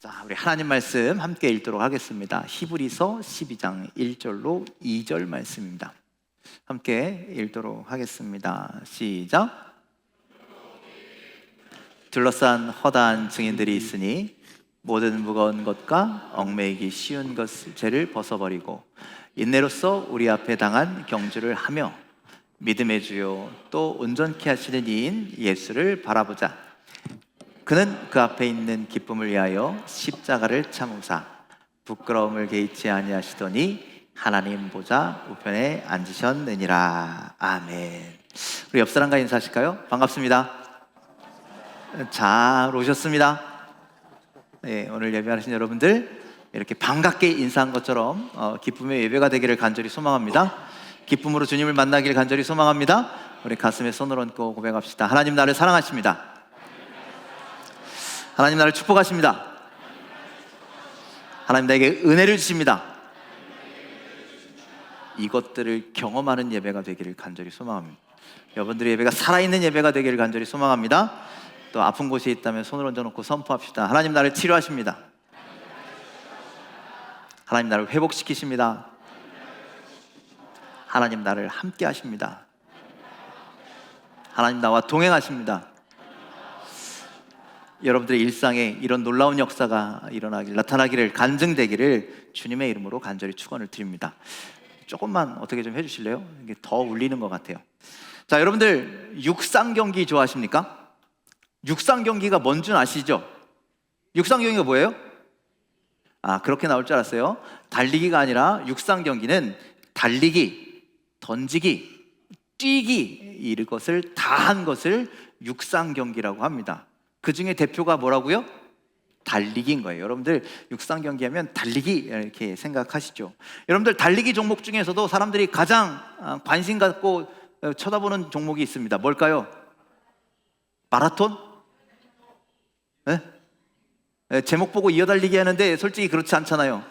자, 우리 하나님 말씀 함께 읽도록 하겠습니다. 히브리서 12장 1절로 2절 말씀입니다. 함께 읽도록 하겠습니다. 시작. 둘러싼 허다한 증인들이 있으니 모든 무거운 것과 얽매이기 쉬운 죄를 벗어버리고 인내로써 우리 앞에 당한 경주를 하며 믿음의 주요 또 온전케 하시는 이인 예수를 바라보자. 그는 그 앞에 있는 기쁨을 위하여 십자가를 참으사 부끄러움을 개의치 아니하시더니 하나님 보좌 우편에 앉으셨느니라. 아멘. 우리 옆 사람과 인사하실까요? 반갑습니다. 잘 오셨습니다. 네, 오늘 예배하신 여러분들 이렇게 반갑게 인사한 것처럼 기쁨의 예배가 되기를 간절히 소망합니다. 기쁨으로 주님을 만나기를 간절히 소망합니다. 우리 가슴에 손을 얹고 고백합시다. 하나님 나를 사랑하십니다. 하나님 나를 축복하십니다. 하나님 나에게 은혜를 주십니다. 이것들을 경험하는 예배가 되기를 간절히 소망합니다. 여러분들의 예배가 살아있는 예배가 되기를 간절히 소망합니다. 또 아픈 곳에 있다면 손을 얹어놓고 선포합시다. 하나님 나를 치료하십니다. 하나님 나를 회복시키십니다. 하나님 나를 함께 하십니다. 하나님 나와 동행하십니다. 여러분들의 일상에 이런 놀라운 역사가 나타나기를 간증되기를 주님의 이름으로 간절히 축원을 드립니다. 조금만 어떻게 좀 해주실래요? 이게 더 울리는 것 같아요. 자, 여러분들 육상 경기 좋아하십니까? 육상 경기가 뭔 줄 아시죠? 육상 경기가 뭐예요? 그렇게 나올 줄 알았어요. 달리기가 아니라 육상 경기는 달리기, 던지기, 뛰기 이것을 다 한 것을 육상 경기라고 합니다. 그 중에 대표가 뭐라고요? 달리기인 거예요. 여러분들 육상 경기하면 달리기 이렇게 생각하시죠? 여러분들 달리기 종목 중에서도 사람들이 가장 관심 갖고 쳐다보는 종목이 있습니다. 뭘까요? 마라톤? 네? 제목 보고 이어달리기 하는데 솔직히 그렇지 않잖아요.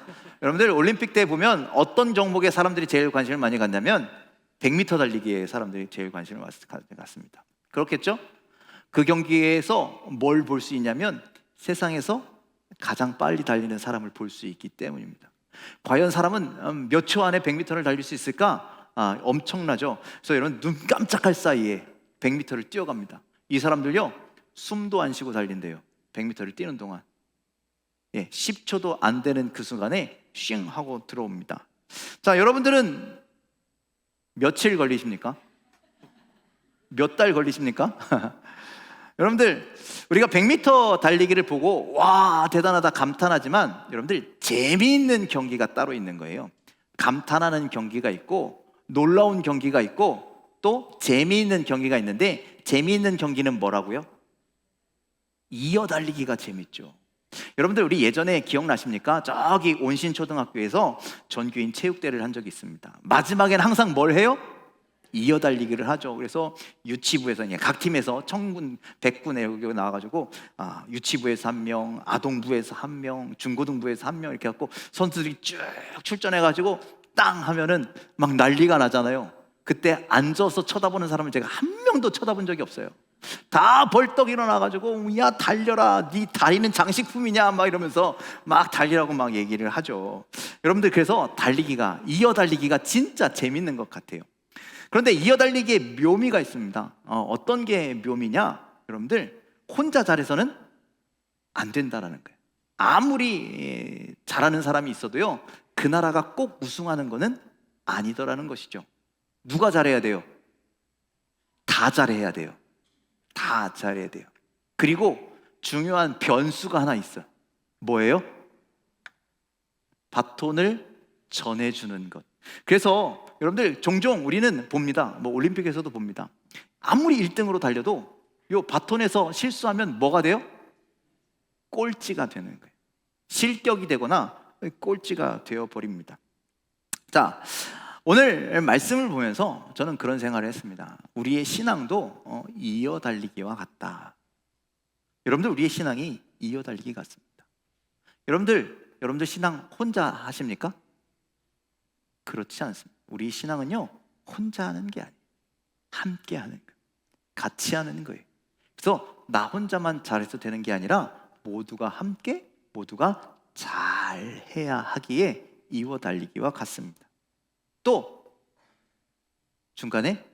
여러분들 올림픽 때 보면 어떤 종목에 사람들이 제일 관심을 많이 갖냐면 100m 달리기에 사람들이 제일 관심을 갖습니다. 그렇겠죠? 그 경기에서 뭘 볼 수 있냐면 세상에서 가장 빨리 달리는 사람을 볼 수 있기 때문입니다. 과연 사람은 몇 초 안에 100m를 달릴 수 있을까? 엄청나죠. 그래서 여러분 눈 깜짝할 사이에 100m를 뛰어갑니다. 이 사람들요 숨도 안 쉬고 달린대요. 100m를 뛰는 동안 10초도 안 되는 그 순간에 쉥 하고 들어옵니다. 자, 여러분들은 며칠 걸리십니까? 몇 달 걸리십니까? 여러분들 우리가 100m 달리기를 보고 와 대단하다 감탄하지만 여러분들 재미있는 경기가 따로 있는 거예요. 감탄하는 경기가 있고 놀라운 경기가 있고 또 재미있는 경기가 있는데 재미있는 경기는 뭐라고요? 이어달리기가 재밌죠. 여러분들 우리 예전에 기억나십니까? 저기 온신초등학교에서 전교인 체육대회를 한 적이 있습니다. 마지막에는 항상 뭘 해요? 이어달리기를 하죠. 그래서 유치부에서 각 팀에서 청군, 백군에 여기 나와가지고 유치부에서 한 명, 아동부에서 한 명, 중고등부에서 한 명 이렇게 갖고 선수들이 쭉 출전해가지고 땅 하면은 막 난리가 나잖아요. 그때 앉아서 쳐다보는 사람은 제가 한 명도 쳐다본 적이 없어요. 다 벌떡 일어나가지고 야 달려라, 네 다리는 장식품이냐 막 이러면서 막 달리라고 막 얘기를 하죠. 여러분들 그래서 이어달리기가 진짜 재밌는 것 같아요. 그런데 이어달리기의 묘미가 있습니다. 어떤 게 묘미냐? 여러분들 혼자 잘해서는 안 된다라는 거예요. 아무리 잘하는 사람이 있어도요 그 나라가 꼭 우승하는 거는 아니더라는 것이죠. 누가 잘해야 돼요? 다 잘해야 돼요. 다 잘해야 돼요. 그리고 중요한 변수가 하나 있어요. 뭐예요? 바톤을 전해주는 것. 그래서 여러분들 종종 우리는 봅니다. 올림픽에서도 봅니다. 아무리 1등으로 달려도 요 바톤에서 실수하면 뭐가 돼요? 꼴찌가 되는 거예요. 실격이 되거나 꼴찌가 되어버립니다. 자, 오늘 말씀을 보면서 저는 그런 생각을 했습니다. 우리의 신앙도 이어달리기와 같다. 여러분들 우리의 신앙이 이어달리기 같습니다. 여러분들 신앙 혼자 하십니까? 그렇지 않습니다. 우리 신앙은요 혼자 하는 게 아니에요. 함께 하는 거예요. 같이 하는 거예요. 그래서 나 혼자만 잘해서 되는 게 아니라 모두가 함께 모두가 잘해야 하기에 이어 달리기와 같습니다. 또 중간에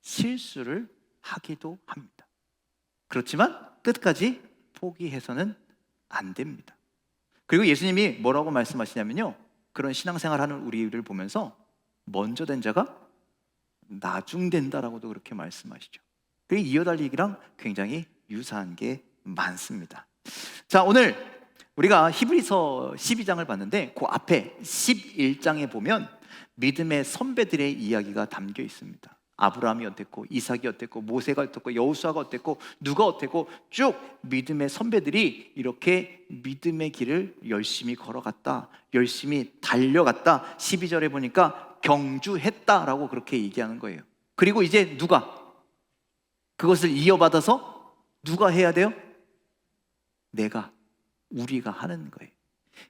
실수를 하기도 합니다. 그렇지만 끝까지 포기해서는 안 됩니다. 그리고 예수님이 뭐라고 말씀하시냐면요, 그런 신앙생활하는 우리를 보면서 먼저 된 자가 나중된다라고도 그렇게 말씀하시죠. 그리고 이어달리기랑 굉장히 유사한 게 많습니다. 자, 오늘 우리가 히브리서 12장을 봤는데 그 앞에 11장에 보면 믿음의 선배들의 이야기가 담겨 있습니다. 아브라함이 어땠고, 이삭이 어땠고, 모세가 어땠고, 여호수아가 어땠고, 누가 어땠고, 쭉 믿음의 선배들이 이렇게 믿음의 길을 열심히 걸어갔다, 열심히 달려갔다. 12절에 보니까 경주했다라고 그렇게 얘기하는 거예요. 그리고 이제 누가 그것을 이어받아서 누가 해야 돼요? 우리가 하는 거예요.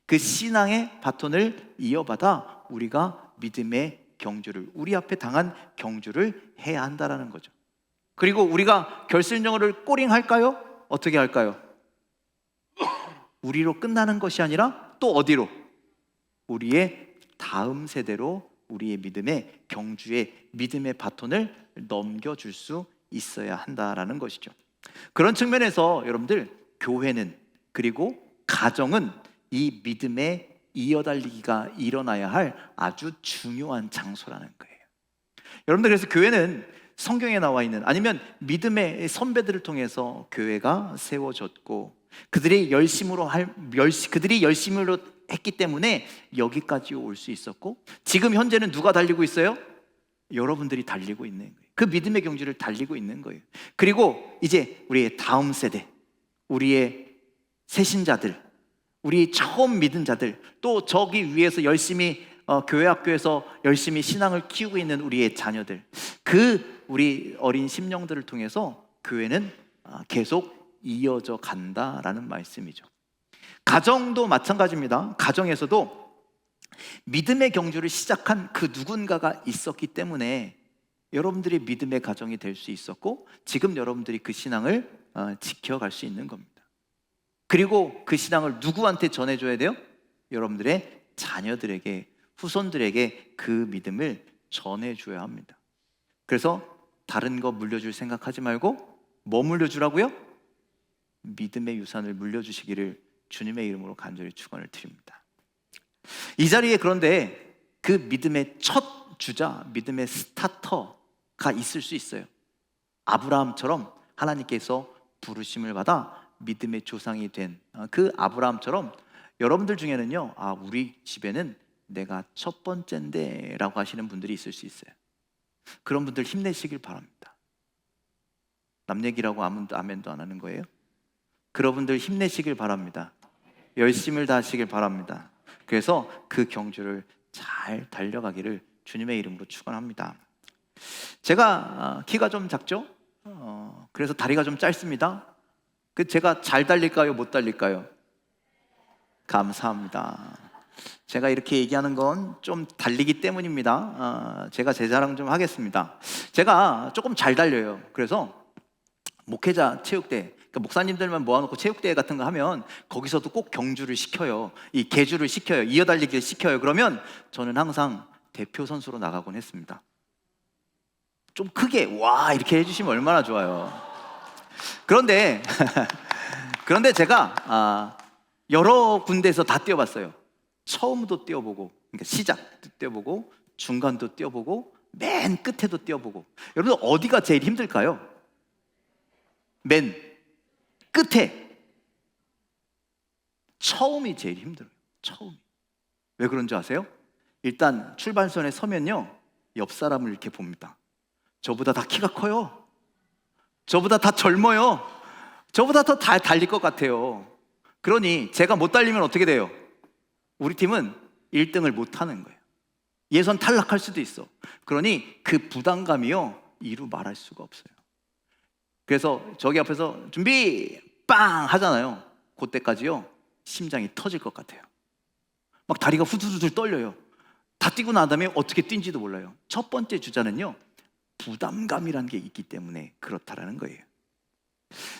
그 신앙의 바톤을 이어받아 우리가 믿음의 경주를, 우리 앞에 당한 경주를 해야 한다라는 거죠. 그리고 우리가 결승점을 꼬링할까요? 어떻게 할까요? 우리로 끝나는 것이 아니라 또 어디로? 우리의 다음 세대로 우리의 믿음의 경주에 믿음의 바톤을 넘겨줄 수 있어야 한다라는 것이죠. 그런 측면에서 여러분들, 교회는, 그리고 가정은 이 믿음의 이어달리기가 일어나야 할 아주 중요한 장소라는 거예요. 여러분들, 그래서 교회는 성경에 나와 있는, 아니면 믿음의 선배들을 통해서 교회가 세워졌고, 그들이 열심으로 했기 때문에 여기까지 올 수 있었고, 지금 현재는 누가 달리고 있어요? 여러분들이 달리고 있는 거예요. 그 믿음의 경주를 달리고 있는 거예요. 그리고 이제 우리의 다음 세대, 우리의 새신자들, 우리 처음 믿은 자들, 또 저기 위에서 열심히 교회 학교에서 열심히 신앙을 키우고 있는 우리의 자녀들, 그 우리 어린 심령들을 통해서 교회는 계속 이어져 간다라는 말씀이죠. 가정도 마찬가지입니다. 가정에서도 믿음의 경주를 시작한 그 누군가가 있었기 때문에 여러분들이 믿음의 가정이 될 수 있었고, 지금 여러분들이 그 신앙을 지켜갈 수 있는 겁니다. 그리고 그 신앙을 누구한테 전해줘야 돼요? 여러분들의 자녀들에게, 후손들에게 그 믿음을 전해줘야 합니다. 그래서 다른 거 물려줄 생각하지 말고 뭐 물려주라고요? 믿음의 유산을 물려주시기를 주님의 이름으로 간절히 축원을 드립니다. 이 자리에 그런데 그 믿음의 첫 주자, 믿음의 스타터가 있을 수 있어요. 아브라함처럼 하나님께서 부르심을 받아 믿음의 조상이 된 그 아브라함처럼 여러분들 중에는요, 우리 집에는 내가 첫 번째인데 라고 하시는 분들이 있을 수 있어요. 그런 분들 힘내시길 바랍니다. 남 얘기라고 아멘도 안 하는 거예요? 그런 분들 힘내시길 바랍니다. 열심을 다하시길 바랍니다. 그래서 그 경주를 잘 달려가기를 주님의 이름으로 축원합니다. 제가 키가 좀 작죠? 그래서 다리가 좀 짧습니다. 제가 잘 달릴까요? 못 달릴까요? 감사합니다. 제가 이렇게 얘기하는 건 좀 달리기 때문입니다. 제가 제 자랑 좀 하겠습니다. 제가 조금 잘 달려요. 그래서 목회자 체육대, 그러니까 목사님들만 모아놓고 체육대회 같은 거 하면 거기서도 꼭 경주를 시켜요. 이 계주를 시켜요. 이어달리기를 시켜요. 그러면 저는 항상 대표 선수로 나가곤 했습니다. 좀 크게 와 이렇게 해주시면 얼마나 좋아요. 그런데 제가 여러 군데에서 다 뛰어봤어요. 처음도 뛰어보고, 그러니까 시작도 뛰어보고, 중간도 뛰어보고, 맨 끝에도 뛰어보고. 여러분, 어디가 제일 힘들까요? 맨 끝에. 처음이 제일 힘들어요. 처음이. 왜 그런 줄 아세요? 일단 출발선에 서면요, 옆 사람을 이렇게 봅니다. 저보다 다 키가 커요. 저보다 다 젊어요. 저보다 더 잘 달릴 것 같아요. 그러니 제가 못 달리면 어떻게 돼요? 우리 팀은 1등을 못 하는 거예요. 예선 탈락할 수도 있어. 그러니 그 부담감이요, 이루 말할 수가 없어요. 그래서 저기 앞에서 준비 빵 하잖아요. 그때까지요, 심장이 터질 것 같아요. 막 다리가 후두두들 떨려요. 다 뛰고 난 다음에 어떻게 뛴지도 몰라요. 첫 번째 주자는요, 부담감이라는 게 있기 때문에 그렇다라는 거예요.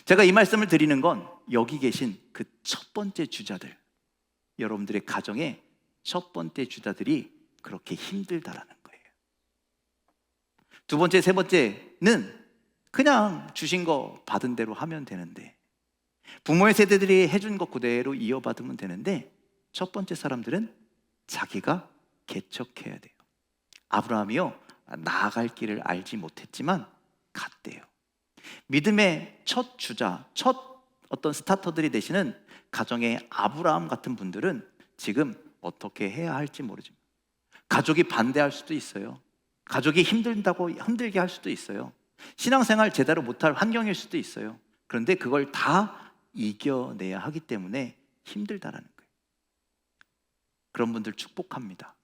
제가 이 말씀을 드리는 건 여기 계신 그 첫 번째 주자들, 여러분들의 가정의 첫 번째 주자들이 그렇게 힘들다라는 거예요. 두 번째, 세 번째는 그냥 주신 거 받은 대로 하면 되는데, 부모의 세대들이 해준 것 그대로 이어받으면 되는데, 첫 번째 사람들은 자기가 개척해야 돼요. 아브라함이요, 나아갈 길을 알지 못했지만 갔대요. 믿음의 첫 주자, 첫 어떤 스타터들이 되시는 가정의 아브라함 같은 분들은 지금 어떻게 해야 할지 모르지만, 가족이 반대할 수도 있어요. 가족이 힘들게 할 수도 있어요. 신앙생활 제대로 못할 환경일 수도 있어요. 그런데 그걸 다 이겨내야 하기 때문에 힘들다라는 거예요. 그런 분들 축복합니다.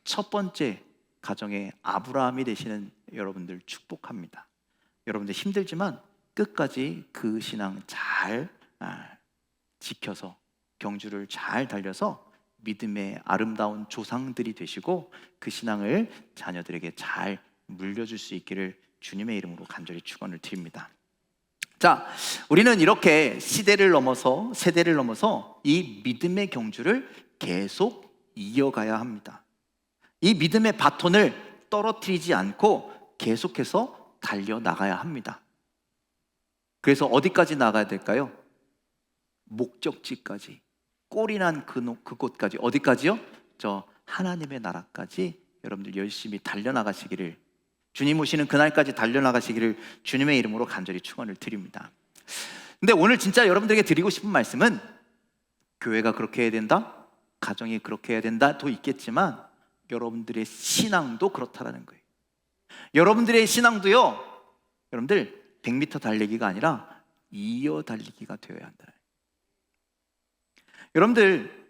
첫 번째 가정의 아브라함이 되시는 여러분들 축복합니다. 여러분들 힘들지만 끝까지 그 신앙 잘 지켜서 경주를 잘 달려서 믿음의 아름다운 조상들이 되시고 그 신앙을 자녀들에게 잘 물려줄 수 있기를 주님의 이름으로 간절히 축원을 드립니다. 자, 우리는 이렇게 시대를 넘어서 세대를 넘어서 이 믿음의 경주를 계속 이어가야 합니다. 이 믿음의 바톤을 떨어뜨리지 않고 계속해서 달려나가야 합니다. 그래서 어디까지 나가야 될까요? 목적지까지, 꼴이 난 그곳까지. 어디까지요? 저 하나님의 나라까지 여러분들 열심히 달려나가시기를, 주님 오시는 그날까지 달려나가시기를 주님의 이름으로 간절히 축원을 드립니다. 근데 오늘 진짜 여러분들에게 드리고 싶은 말씀은, 교회가 그렇게 해야 된다, 가정이 그렇게 해야 된다도 있겠지만 여러분들의 신앙도 그렇다라는 거예요. 여러분들의 신앙도요, 여러분들 100m 달리기가 아니라 이어 달리기가 되어야 한다. 여러분들,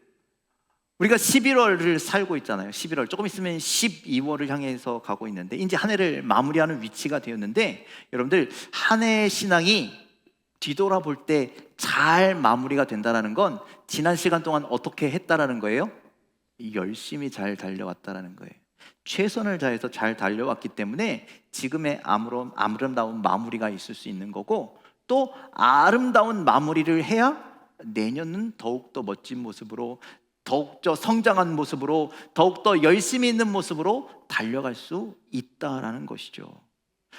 우리가 11월을 살고 있잖아요. 11월, 조금 있으면 12월을 향해서 가고 있는데, 이제 한 해를 마무리하는 위치가 되었는데, 여러분들 한 해의 신앙이 뒤돌아볼 때 잘 마무리가 된다는 건 지난 시간 동안 어떻게 했다라는 거예요? 열심히 잘 달려왔다라는 거예요. 최선을 다해서 잘 달려왔기 때문에 지금의 아름다운 마무리가 있을 수 있는 거고, 또 아름다운 마무리를 해야 내년은 더욱더 멋진 모습으로, 더욱더 성장한 모습으로, 더욱더 열심히 있는 모습으로 달려갈 수 있다라는 것이죠.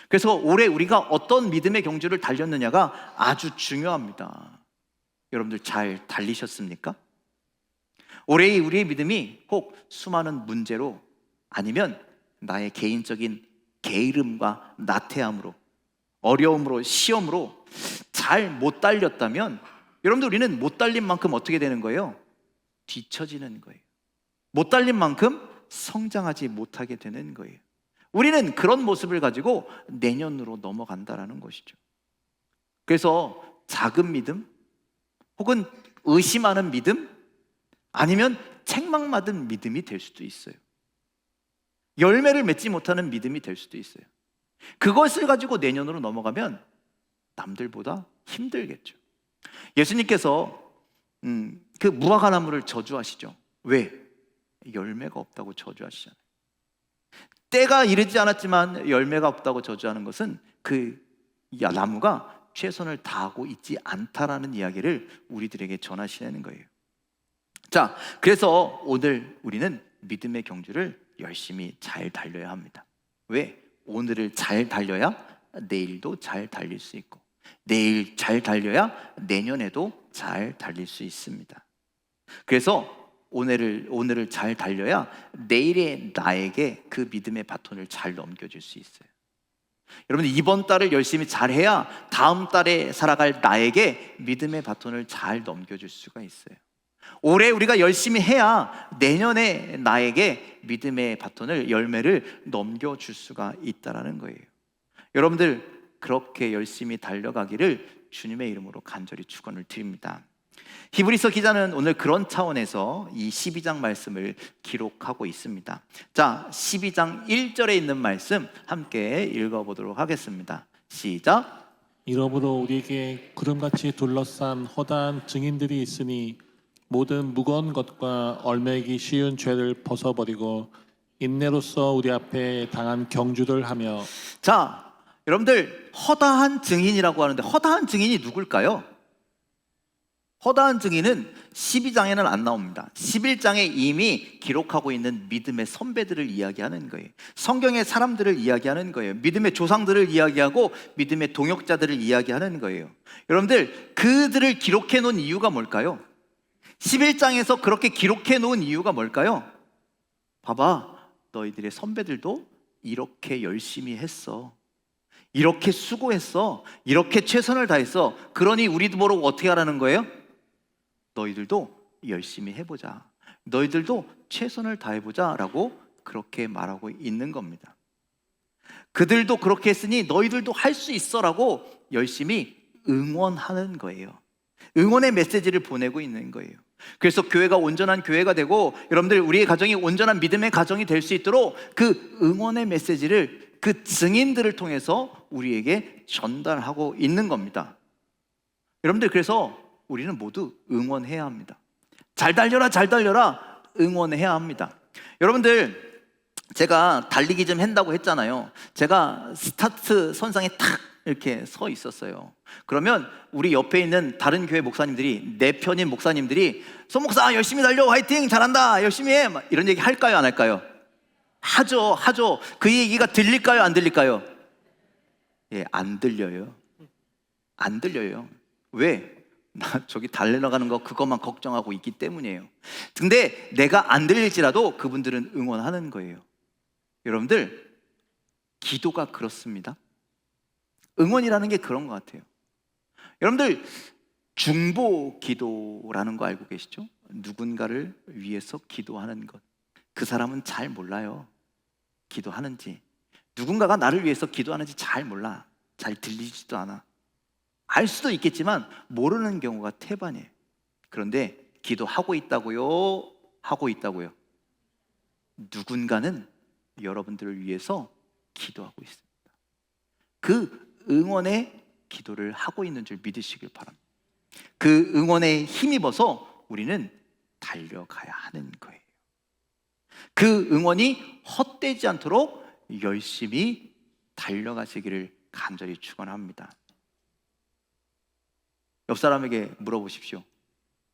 그래서 올해 우리가 어떤 믿음의 경주를 달렸느냐가 아주 중요합니다. 여러분들 잘 달리셨습니까? 올해 우리의 믿음이 혹 수많은 문제로, 아니면 나의 개인적인 게으름과 나태함으로, 어려움으로, 시험으로 잘 못 달렸다면, 여러분들 우리는 못 달린 만큼 어떻게 되는 거예요? 뒤처지는 거예요. 못 달린 만큼 성장하지 못하게 되는 거예요. 우리는 그런 모습을 가지고 내년으로 넘어간다라는 것이죠. 그래서 작은 믿음, 혹은 의심하는 믿음, 아니면 책망받은 믿음이 될 수도 있어요. 열매를 맺지 못하는 믿음이 될 수도 있어요. 그것을 가지고 내년으로 넘어가면 남들보다 힘들겠죠. 예수님께서 그 무화과나무를 저주하시죠. 왜? 열매가 없다고 저주하시잖아요. 때가 이르지 않았지만 열매가 없다고 저주하는 것은 그 나무가 최선을 다하고 있지 않다라는 이야기를 우리들에게 전하시는 거예요. 자, 그래서 오늘 우리는 믿음의 경주를 열심히 잘 달려야 합니다. 왜? 오늘을 잘 달려야 내일도 잘 달릴 수 있고, 내일 잘 달려야 내년에도 잘 달릴 수 있습니다. 그래서 오늘을 잘 달려야 내일의 나에게 그 믿음의 바톤을 잘 넘겨줄 수 있어요. 여러분, 이번 달을 열심히 잘해야 다음 달에 살아갈 나에게 믿음의 바톤을 잘 넘겨줄 수가 있어요. 올해 우리가 열심히 해야 내년에 나에게 믿음의 바톤을, 열매를 넘겨줄 수가 있다는 거예요. 여러분들 그렇게 열심히 달려가기를 주님의 이름으로 간절히 축원을 드립니다. 히브리서 기자는 오늘 그런 차원에서 이 12장 말씀을 기록하고 있습니다. 자, 12장 1절에 있는 말씀 함께 읽어보도록 하겠습니다. 시작. 이러므로 우리에게 구름같이 둘러싼 허다한 증인들이 있으니 모든 무거운 것과 얼매기 쉬운 죄를 벗어버리고 인내로써 우리 앞에 당한 경주를 하며. 자, 여러분들 허다한 증인이라고 하는데 허다한 증인이 누굴까요? 허다한 증인은 12장에는 안 나옵니다. 11장에 이미 기록하고 있는 믿음의 선배들을 이야기하는 거예요. 성경의 사람들을 이야기하는 거예요. 믿음의 조상들을 이야기하고 믿음의 동역자들을 이야기하는 거예요. 여러분들, 그들을 기록해 놓은 이유가 뭘까요? 11장에서 그렇게 기록해 놓은 이유가 뭘까요? 봐봐, 너희들의 선배들도 이렇게 열심히 했어. 이렇게 수고했어. 이렇게 최선을 다했어. 그러니 우리도 모르고 어떻게 하라는 거예요? 너희들도 열심히 해보자. 너희들도 최선을 다해보자 라고 그렇게 말하고 있는 겁니다. 그들도 그렇게 했으니 너희들도 할 수 있어 라고 열심히 응원하는 거예요. 응원의 메시지를 보내고 있는 거예요. 그래서 교회가 온전한 교회가 되고 여러분들 우리의 가정이 온전한 믿음의 가정이 될 수 있도록 그 응원의 메시지를 그 증인들을 통해서 우리에게 전달하고 있는 겁니다. 여러분들, 그래서 우리는 모두 응원해야 합니다. 잘 달려라, 잘 달려라, 응원해야 합니다. 여러분들, 제가 달리기 좀 한다고 했잖아요. 제가 스타트 선상에 탁 이렇게 서 있었어요. 그러면 우리 옆에 있는 다른 교회 목사님들이, 내 편인 목사님들이 손 목사 열심히 달려, 화이팅, 잘한다, 열심히 해, 이런 얘기 할까요, 안 할까요? 하죠. 그 얘기가 들릴까요, 안 들릴까요? 예, 안 들려요. 안 들려요. 왜? 나 저기 달려나가는 거 그것만 걱정하고 있기 때문이에요. 근데 내가 안 들릴지라도 그분들은 응원하는 거예요. 여러분들, 기도가 그렇습니다. 응원이라는 게 그런 것 같아요. 여러분들, 중보 기도라는 거 알고 계시죠? 누군가를 위해서 기도하는 것. 그 사람은 잘 몰라요. 기도하는지. 누군가가 나를 위해서 기도하는지 잘 몰라. 잘 들리지도 않아. 알 수도 있겠지만 모르는 경우가 태반이에요. 그런데 기도하고 있다고요? 하고 있다고요? 누군가는 여러분들을 위해서 기도하고 있습니다. 그 응원의 기도를 하고 있는 줄 믿으시길 바랍니다. 그 응원에 힘입어서 우리는 달려가야 하는 거예요. 그 응원이 헛되지 않도록 열심히 달려가시기를 간절히 축원합니다. 옆 사람에게 물어보십시오.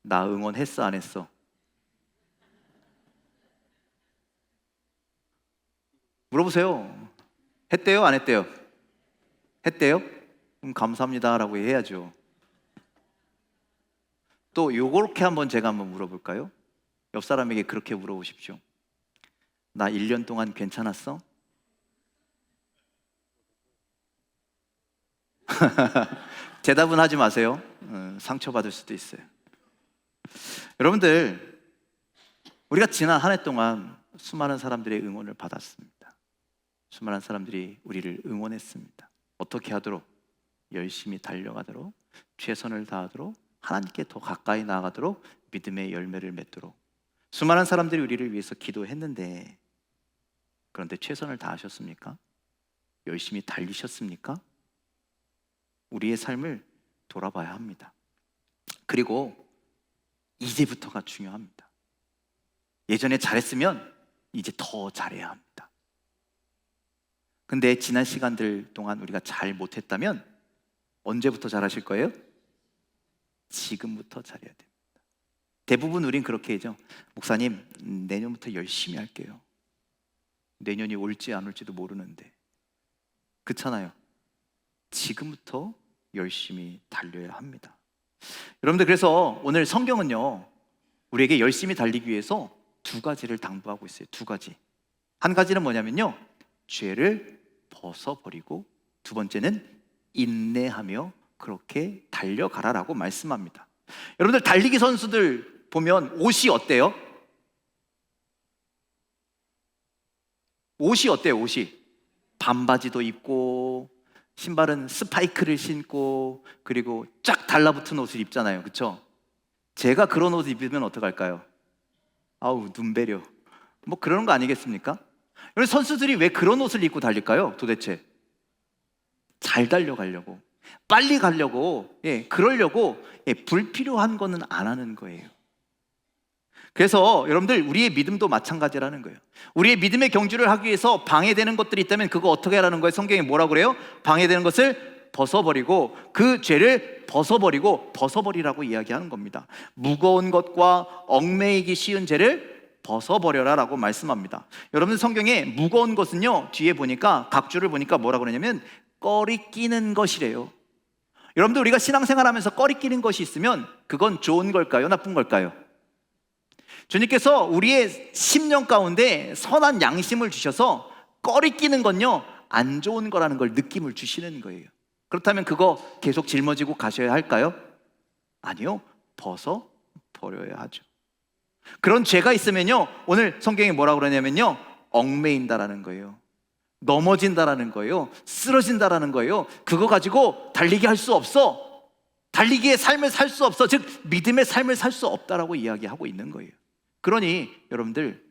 나 응원했어, 안 했어? 물어보세요. 했대요, 안 했대요? 했대요? 그럼 감사합니다라고 해야죠. 또 요렇게 한번 제가 한번 물어볼까요? 옆 사람에게 그렇게 물어보십시오. 나 1년 동안 괜찮았어? 대답은 하지 마세요. 상처받을 수도 있어요. 여러분들, 우리가 지난 한 해 동안 수많은 사람들의 응원을 받았습니다. 수많은 사람들이 우리를 응원했습니다. 어떻게 하도록? 열심히 달려가도록, 최선을 다하도록, 하나님께 더 가까이 나아가도록, 믿음의 열매를 맺도록. 수많은 사람들이 우리를 위해서 기도했는데, 그런데 최선을 다하셨습니까? 열심히 달리셨습니까? 우리의 삶을 돌아봐야 합니다. 그리고 이제부터가 중요합니다. 예전에 잘했으면 이제 더 잘해야 합니다. 근데 지난 시간들 동안 우리가 잘 못했다면 언제부터 잘하실 거예요? 지금부터 잘해야 됩니다. 대부분 우린 그렇게 하죠. 목사님, 내년부터 열심히 할게요. 내년이 올지 안 올지도 모르는데. 그렇잖아요. 지금부터 열심히 달려야 합니다. 여러분들, 그래서 오늘 성경은요, 우리에게 열심히 달리기 위해서 두 가지를 당부하고 있어요. 두 가지. 한 가지는 뭐냐면요, 죄를 벗어버리고, 두 번째는 인내하며 그렇게 달려가라라고 말씀합니다. 여러분들, 달리기 선수들 보면 옷이 어때요? 옷이 어때요? 옷이 반바지도 입고 신발은 스파이크를 신고 그리고 쫙 달라붙은 옷을 입잖아요. 그렇죠? 제가 그런 옷을 입으면 어떡할까요? 아우, 눈배려. 뭐 그러는 거 아니겠습니까? 여러분, 선수들이 왜 그런 옷을 입고 달릴까요? 도대체 잘 달려가려고, 빨리 가려고, 그러려고, 불필요한 거는 안 하는 거예요. 그래서 여러분들, 우리의 믿음도 마찬가지라는 거예요. 우리의 믿음의 경주를 하기 위해서 방해되는 것들이 있다면 그거 어떻게 하라는 거예요? 성경에 뭐라고 그래요? 방해되는 것을 벗어버리고 그 죄를 벗어버리라고 이야기하는 겁니다. 무거운 것과 얽매이기 쉬운 죄를 벗어버려라 라고 말씀합니다. 여러분 성경에 무거운 것은요, 뒤에 보니까 각주를 보니까 뭐라고 그러냐면 꺼리 끼는 것이래요. 여러분들 우리가 신앙생활하면서 꺼리 끼는 것이 있으면 그건 좋은 걸까요? 나쁜 걸까요? 주님께서 우리의 심령 가운데 선한 양심을 주셔서 꺼리 끼는 건요 안 좋은 거라는 걸 느낌을 주시는 거예요. 그렇다면 그거 계속 짊어지고 가셔야 할까요? 아니요, 벗어버려야 하죠. 그런 죄가 있으면요 오늘 성경이 뭐라고 그러냐면요 얽매인다라는 거예요. 넘어진다라는 거예요. 쓰러진다라는 거예요. 그거 가지고 달리기 할 수 없어. 달리기의 삶을 살 수 없어. 즉 믿음의 삶을 살 수 없다라고 이야기하고 있는 거예요. 그러니 여러분들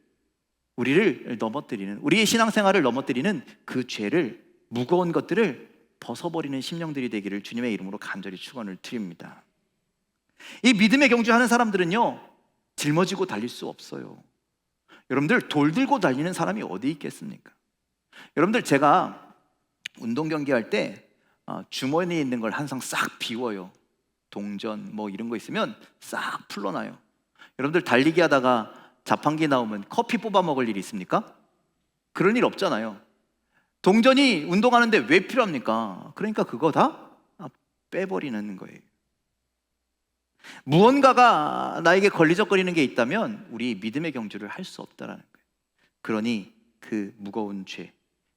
우리를 넘어뜨리는, 우리의 신앙생활을 넘어뜨리는 그 죄를, 무거운 것들을 벗어버리는 심령들이 되기를 주님의 이름으로 간절히 축원을 드립니다. 이 믿음의 경주하는 사람들은요 짊어지고 달릴 수 없어요. 여러분들 돌 들고 달리는 사람이 어디 있겠습니까? 여러분들 제가 운동 경기할 때 주머니에 있는 걸 항상 싹 비워요. 동전 뭐 이런 거 있으면 싹 풀러놔요. 여러분들 달리기 하다가 자판기 나오면 커피 뽑아 먹을 일이 있습니까? 그런 일 없잖아요. 동전이 운동하는데 왜 필요합니까? 그러니까 그거 다 빼버리는 거예요. 무언가가 나에게 걸리적거리는 게 있다면 우리 믿음의 경주를 할 수 없다라는 거예요. 그러니 그 무거운 죄,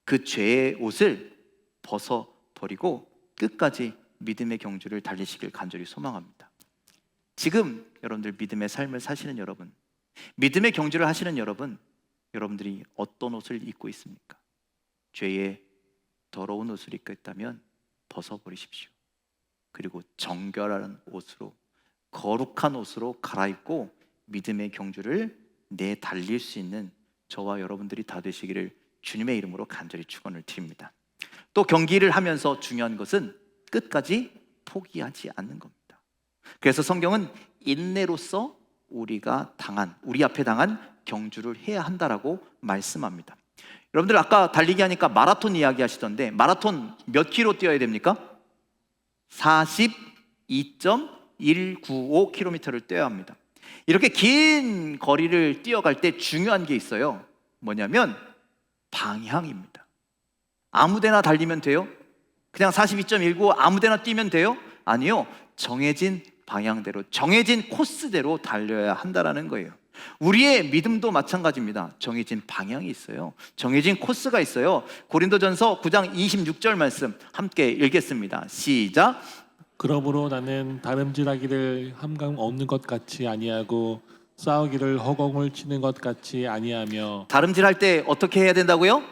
그 죄의 옷을 벗어버리고 끝까지 믿음의 경주를 달리시길 간절히 소망합니다. 지금 여러분들 믿음의 삶을 사시는 여러분, 믿음의 경주를 하시는 여러분, 여러분들이 어떤 옷을 입고 있습니까? 죄의 더러운 옷을 입고 있다면 벗어버리십시오. 그리고 정결한 옷으로, 거룩한 옷으로 갈아입고 믿음의 경주를 내달릴 수 있는 저와 여러분들이 다 되시기를 주님의 이름으로 간절히 축원을 드립니다. 또 경기를 하면서 중요한 것은 끝까지 포기하지 않는 겁니다. 그래서 성경은 인내로서 우리 앞에 당한 경주를 해야 한다라고 말씀합니다. 여러분들 아까 달리기 하니까 마라톤 이야기 하시던데 마라톤 몇 킬로 뛰어야 됩니까? 42.195km를 뛰어야 합니다. 이렇게 긴 거리를 뛰어갈 때 중요한 게 있어요. 뭐냐면 방향입니다. 아무데나 달리면 돼요? 그냥 42.195 아무데나 뛰면 돼요? 아니요, 정해진 방향대로, 정해진 코스대로 달려야 한다라는 거예요. 우리의 믿음도 마찬가지입니다. 정해진 방향이 있어요. 정해진 코스가 있어요. 고린도전서 9장 26절 말씀 함께 읽겠습니다. 시작. 그러므로 나는 다름질하기를 함감 없는 것 같이 아니하고 싸우기를 허공을 치는 것 같이 아니하며. 다름질할 때 어떻게 해야 된다고요?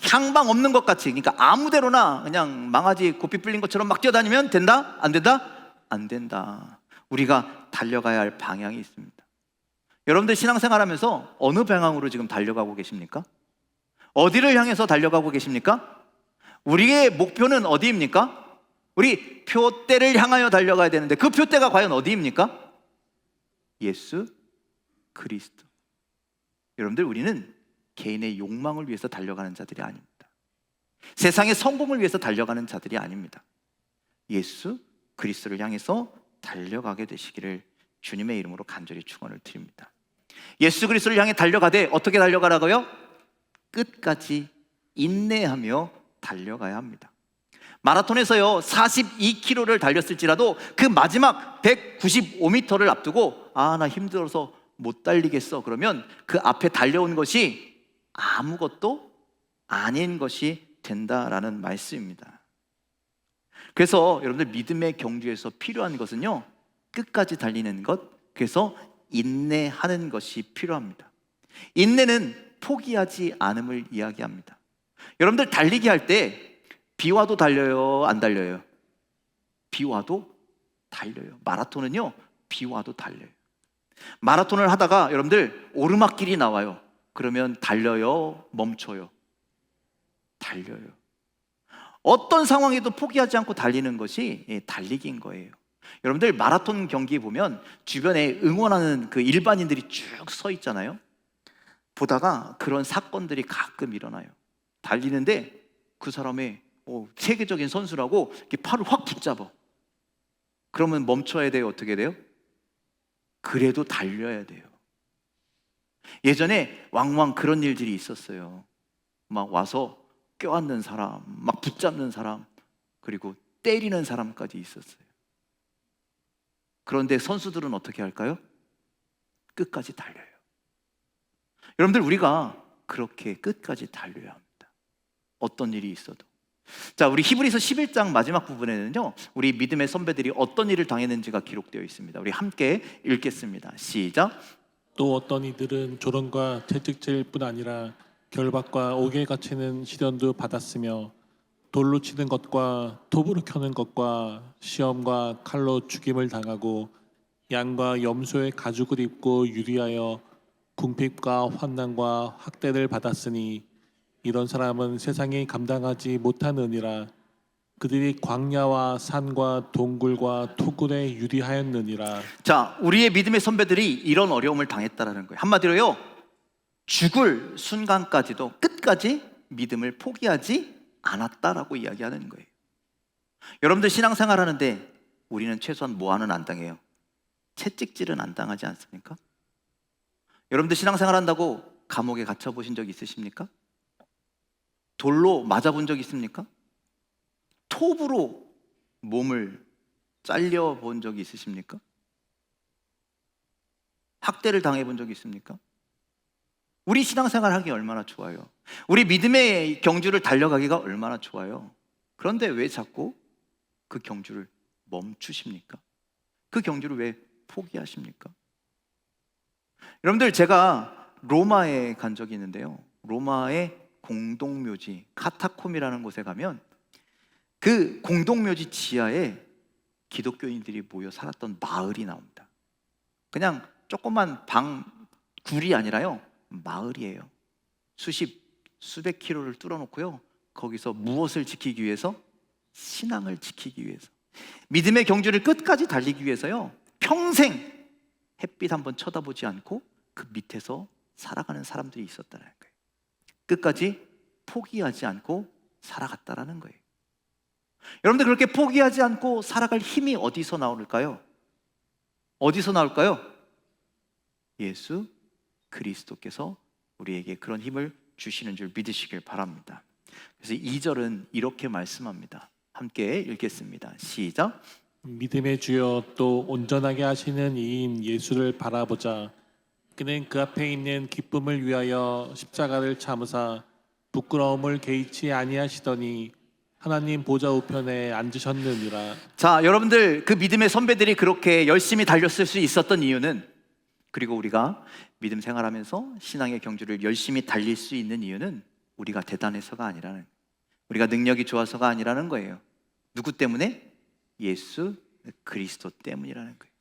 향방 없는 것 같이, 그러니까 아무데로나 그냥 망아지 고삐 불린 것처럼 막 뛰어다니면 된다? 안 된다? 안 된다. 우리가 달려가야 할 방향이 있습니다. 여러분들 신앙생활하면서 어느 방향으로 지금 달려가고 계십니까? 어디를 향해서 달려가고 계십니까? 우리의 목표는 어디입니까? 우리 표대를 향하여 달려가야 되는데 그 표대가 과연 어디입니까? 예수 그리스도. 여러분들 우리는 개인의 욕망을 위해서 달려가는 자들이 아닙니다. 세상의 성공을 위해서 달려가는 자들이 아닙니다. 예수 그리스도를 향해서 달려가게 되시기를 주님의 이름으로 간절히 축원을 드립니다. 예수 그리스도를 향해 달려가되 어떻게 달려가라고요? 끝까지 인내하며 달려가야 합니다. 마라톤에서요 42km를 달렸을지라도 그 마지막 195m를 앞두고 나 힘들어서 못 달리겠어 그러면 그 앞에 달려온 것이 아무것도 아닌 것이 된다라는 말씀입니다. 그래서 여러분들 믿음의 경주에서 필요한 것은요 끝까지 달리는 것, 그래서 인내하는 것이 필요합니다. 인내는 포기하지 않음을 이야기합니다. 여러분들 달리기 할 때 비 와도 달려요, 안 달려요? 비 와도 달려요. 마라톤은요 비 와도 달려요. 마라톤을 하다가 여러분들 오르막길이 나와요. 그러면 달려요, 멈춰요? 달려요. 어떤 상황에도 포기하지 않고 달리는 것이 달리기인 거예요. 여러분들 마라톤 경기 보면 주변에 응원하는 그 일반인들이 쭉 서 있잖아요. 보다가 그런 사건들이 가끔 일어나요. 달리는데 그 사람의 세계적인 선수라고 이렇게 팔을 확 붙잡아. 그러면 멈춰야 돼요? 어떻게 돼요? 그래도 달려야 돼요. 예전에 왕왕 그런 일들이 있었어요. 막 와서 껴안는 사람, 막 붙잡는 사람, 그리고 때리는 사람까지 있었어요. 그런데 선수들은 어떻게 할까요? 끝까지 달려요. 여러분들, 우리가 그렇게 끝까지 달려야 합니다. 어떤 일이 있어도. 자, 우리 히브리서 11장 마지막 부분에는요, 우리 믿음의 선배들이 어떤 일을 당했는지가 기록되어 있습니다. 우리 함께 읽겠습니다. 시작. 또 어떤 이들은 조롱과 채찍질일 뿐 아니라 결박과 옥에 갇히는 시련도 받았으며 돌로 치는 것과 톱으로 켜는 것과 시험과 칼로 죽임을 당하고 양과 염소의 가죽을 입고 유리하여 궁핍과 환난과 학대를 받았으니 이런 사람은 세상이 감당하지 못하느니라. 그들이 광야와 산과 동굴과 토굴에 유리하였느니라. 자, 우리의 믿음의 선배들이 이런 어려움을 당했다라는 거예요. 한마디로요, 죽을 순간까지도 끝까지 믿음을 포기하지 않았다라고 이야기하는 거예요. 여러분들 신앙생활 하는데 우리는 최소한 뭐하는 안 당해요? 채찍질은 안 당하지 않습니까? 여러분들 신앙생활 한다고 감옥에 갇혀 보신 적 있으십니까? 돌로 맞아 본 적 있습니까? 톱으로 몸을 잘려 본 적이 있으십니까? 학대를 당해 본 적이 있습니까? 우리 신앙생활 하기 얼마나 좋아요. 우리 믿음의 경주를 달려가기가 얼마나 좋아요. 그런데 왜 자꾸 그 경주를 멈추십니까? 그 경주를 왜 포기하십니까? 여러분들, 제가 로마에 간 적이 있는데요, 로마의 공동묘지 카타콤이라는 곳에 가면 그 공동묘지 지하에 기독교인들이 모여 살았던 마을이 나옵니다. 그냥 조그만 굴이 아니라요, 마을이에요. 수백 킬로를 뚫어놓고요, 거기서 무엇을 지키기 위해서? 신앙을 지키기 위해서, 믿음의 경주를 끝까지 달리기 위해서요, 평생 햇빛 한번 쳐다보지 않고 그 밑에서 살아가는 사람들이 있었다는 거예요. 끝까지 포기하지 않고 살아갔다라는 거예요. 여러분들, 그렇게 포기하지 않고 살아갈 힘이 어디서 나올까요? 어디서 나올까요? 예수 그리스도께서 우리에게 그런 힘을 주시는 줄 믿으시길 바랍니다. 그래서 2절은 이렇게 말씀합니다. 함께 읽겠습니다. 시작. 믿음의 주여 또 온전하게 하시는 이인 예수를 바라보자. 그는 그 앞에 있는 기쁨을 위하여 십자가를 참으사 부끄러움을 개의치 아니하시더니 하나님 보좌 우편에 앉으셨느니라. 자, 여러분들, 그 믿음의 선배들이 그렇게 열심히 달렸을 수 있었던 이유는, 그리고 우리가 믿음 생활하면서 신앙의 경주를 열심히 달릴 수 있는 이유는 우리가 대단해서가 아니라는, 우리가 능력이 좋아서가 아니라는 거예요. 누구 때문에? 예수 그리스도 때문이라는 거예요.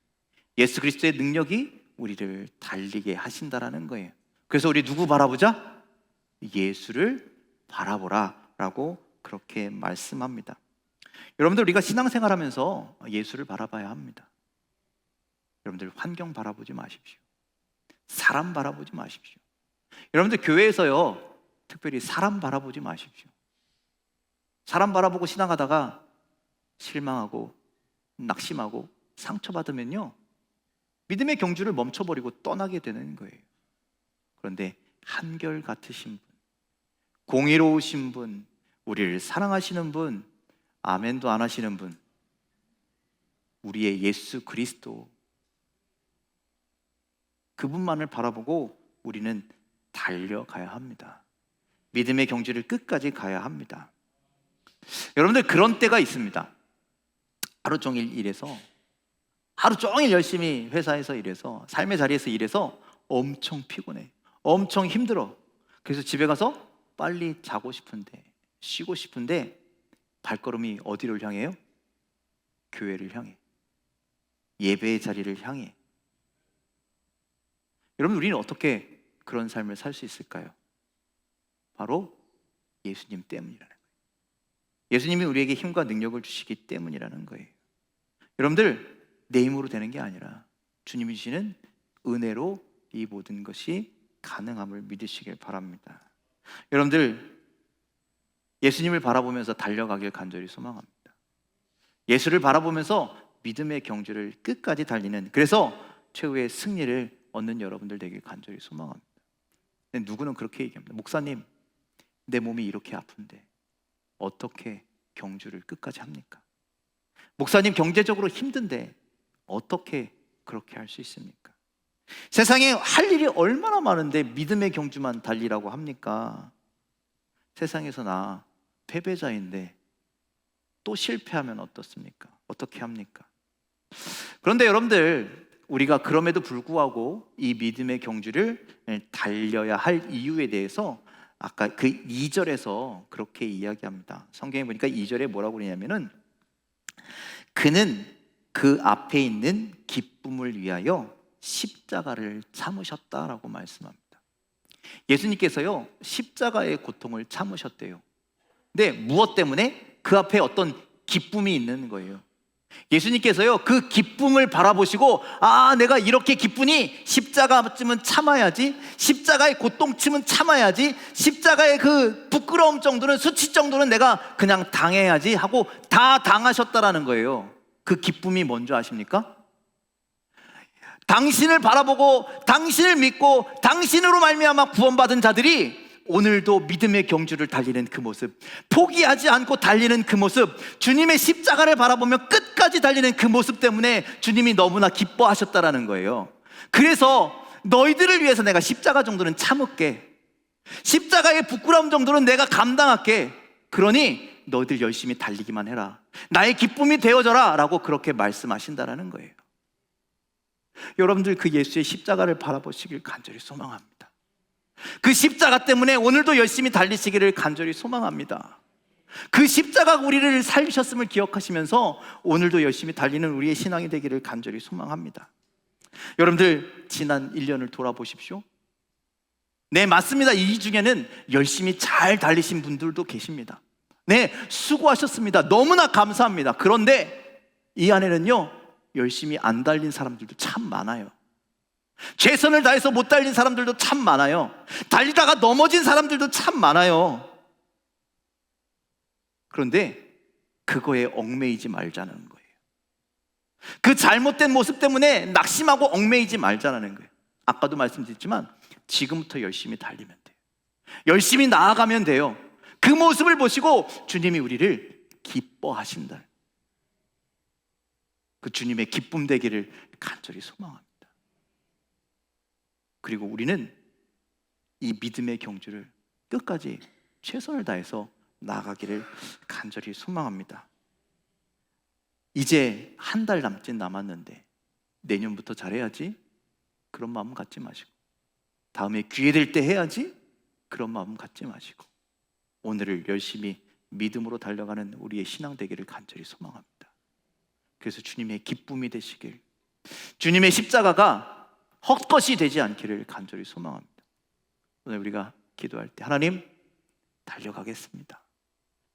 예수 그리스도의 능력이 우리를 달리게 하신다라는 거예요. 그래서 우리 누구 바라보자? 예수를 바라보라 라고 그렇게 말씀합니다. 여러분들, 우리가 신앙생활 하면서 예수를 바라봐야 합니다. 여러분들, 환경 바라보지 마십시오. 사람 바라보지 마십시오. 여러분들, 교회에서요, 특별히 사람 바라보지 마십시오. 사람 바라보고 신앙하다가 실망하고 낙심하고 상처받으면요, 믿음의 경주를 멈춰버리고 떠나게 되는 거예요. 그런데 한결 같으신 분, 공의로우신 분, 우리를 사랑하시는 분, 아멘도 안 하시는 분, 우리의 예수 그리스도, 그분만을 바라보고 우리는 달려가야 합니다. 믿음의 경주를 끝까지 가야 합니다. 여러분들, 그런 때가 있습니다. 하루 종일 일해서, 하루 종일 열심히 회사에서 일해서, 삶의 자리에서 일해서 엄청 피곤해, 엄청 힘들어. 그래서 집에 가서 빨리 자고 싶은데, 쉬고 싶은데 발걸음이 어디를 향해요? 교회를 향해, 예배의 자리를 향해. 여러분, 우리는 어떻게 그런 삶을 살 수 있을까요? 바로 예수님 때문이라는 거예요. 예수님이 우리에게 힘과 능력을 주시기 때문이라는 거예요. 여러분들, 내 힘으로 되는 게 아니라 주님이 주시는 은혜로 이 모든 것이 가능함을 믿으시길 바랍니다. 여러분들, 예수님을 바라보면서 달려가길 간절히 소망합니다. 예수를 바라보면서 믿음의 경주를 끝까지 달리는, 그래서 최후의 승리를 얻는 여러분들 되길 간절히 소망합니다. 근데 누구는 그렇게 얘기합니다. 목사님, 내 몸이 이렇게 아픈데 어떻게 경주를 끝까지 합니까? 목사님, 경제적으로 힘든데 어떻게 그렇게 할 수 있습니까? 세상에 할 일이 얼마나 많은데 믿음의 경주만 달리라고 합니까? 세상에서 나 패배자인데 또 실패하면 어떻습니까? 어떻게 합니까? 그런데 여러분들, 우리가 그럼에도 불구하고 이 믿음의 경주를 달려야 할 이유에 대해서 아까 그 2절에서 그렇게 이야기합니다. 성경에 보니까 2절에 뭐라고 그러냐면은, 그는 그 앞에 있는 기쁨을 위하여 십자가를 참으셨다라고 말씀합니다. 예수님께서요, 십자가의 고통을 참으셨대요. 근데 무엇 때문에? 그 앞에 어떤 기쁨이 있는 거예요. 예수님께서요, 그 기쁨을 바라보시고, 아, 내가 이렇게 기쁘니 십자가쯤은 참아야지, 십자가의 고통쯤은 참아야지, 십자가의 그 부끄러움 정도는, 수치 정도는 내가 그냥 당해야지 하고 다 당하셨다라는 거예요. 그 기쁨이 뭔지 아십니까? 당신을 바라보고 당신을 믿고 당신으로 말미암아 구원받은 자들이 오늘도 믿음의 경주를 달리는 그 모습, 포기하지 않고 달리는 그 모습, 주님의 십자가를 바라보며 끝까지 달리는 그 모습 때문에 주님이 너무나 기뻐하셨다라는 거예요. 그래서 너희들을 위해서 내가 십자가 정도는 참을게, 십자가의 부끄러움 정도는 내가 감당할게, 그러니 너희들 열심히 달리기만 해라, 나의 기쁨이 되어져라 라고 그렇게 말씀하신다라는 거예요. 여러분들, 그 예수의 십자가를 바라보시길 간절히 소망합니다. 그 십자가 때문에 오늘도 열심히 달리시기를 간절히 소망합니다. 그 십자가가 우리를 살리셨음을 기억하시면서 오늘도 열심히 달리는 우리의 신앙이 되기를 간절히 소망합니다. 여러분들, 지난 1년을 돌아보십시오. 네, 맞습니다. 이 중에는 열심히 잘 달리신 분들도 계십니다. 네, 수고하셨습니다. 너무나 감사합니다. 그런데 이 안에는요, 열심히 안 달린 사람들도 참 많아요. 최선을 다해서 못 달린 사람들도 참 많아요. 달리다가 넘어진 사람들도 참 많아요. 그런데 그거에 얽매이지 말자는 거예요. 그 잘못된 모습 때문에 낙심하고 얽매이지 말자는 거예요. 아까도 말씀드렸지만 지금부터 열심히 달리면 돼요. 열심히 나아가면 돼요. 그 모습을 보시고 주님이 우리를 기뻐하신다. 그 주님의 기쁨 되기를 간절히 소망합니다. 그리고 우리는 이 믿음의 경주를 끝까지 최선을 다해서 나아가기를 간절히 소망합니다. 이제 한 달 남짓 남았는데 내년부터 잘해야지, 그런 마음 갖지 마시고, 다음에 기회 될 때 해야지, 그런 마음 갖지 마시고, 오늘을 열심히 믿음으로 달려가는 우리의 신앙 되기를 간절히 소망합니다. 그래서 주님의 기쁨이 되시길, 주님의 십자가가 헛것이 되지 않기를 간절히 소망합니다. 오늘 우리가 기도할 때, 하나님, 달려가겠습니다.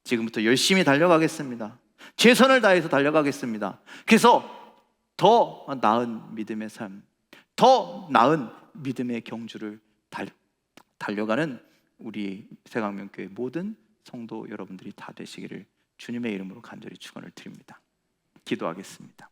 지금부터 열심히 달려가겠습니다. 최선을 다해서 달려가겠습니다. 그래서 더 나은 믿음의 삶, 더 나은 믿음의 경주를 달려가는 우리 새강명교회 모든 성도 여러분들이 다 되시기를 주님의 이름으로 간절히 축원을 드립니다. 기도하겠습니다.